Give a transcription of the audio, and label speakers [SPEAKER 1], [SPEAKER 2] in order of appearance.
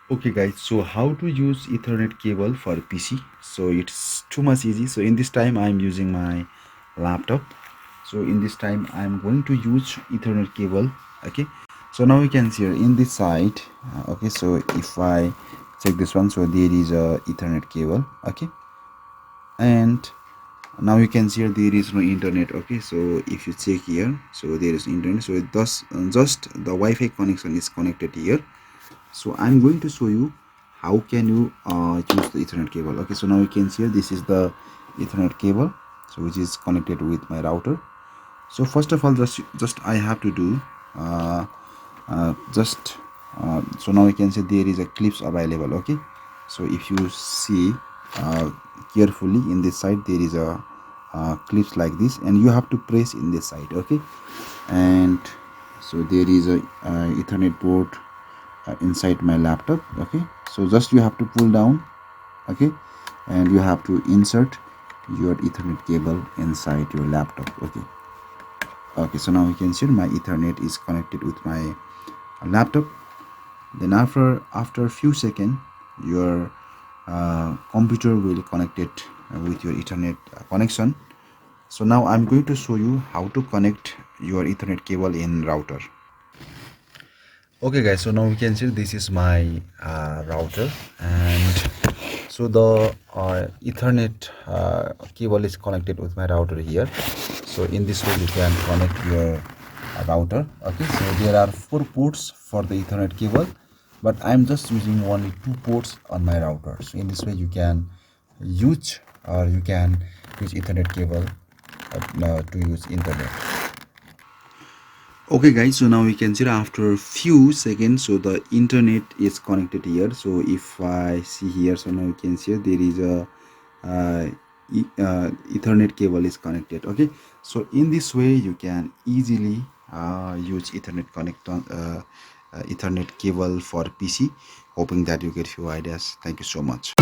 [SPEAKER 1] Okay guys, so how to use Ethernet cable for PC? So it's too much easy. So in this time I'm using my laptop. So in this time I'm going to use Ethernet cable. Okay, so now you can see here in this side. Okay, so if I check this one, so there is a Ethernet cable. Okay, and now you can see here there is no internet. Okay, so if you check here, so there is internet. So it does just the Wi-Fi connection is connected here. So I'm going to show you how can you use the Ethernet cable. Okay, so now you can see here this is the Ethernet cable, so which is connected with my router. So first of all, just I have to do so now you can see there is a clips available. Okay, so if you see carefully in this side there is a clips like this, and you have to press in this side. Okay, and so there is a Ethernet port inside my laptop. Okay, so just you have to pull down. Okay, and you have to insert your Ethernet cable inside your laptop. Okay, so now you can see my Ethernet is connected with my laptop. Then after a few seconds your computer will connect it with your Ethernet connection. So now I'm going to show you how to connect your Ethernet cable in router. Okay guys, so now we can see this is my router, and so the Ethernet cable is connected with my router here. So in this way you can connect your router. Okay, so there are 4 ports for the Ethernet cable, but I'm just using only 2 ports on my router. So in this way you can use Ethernet cable to use internet. Okay guys, so now we can see after a few seconds, so the internet is connected here. So if I see here, so now you can see there is a Ethernet cable is connected. Okay, so in this way you can easily use Ethernet cable for PC. Hoping that you get few ideas. Thank you so much.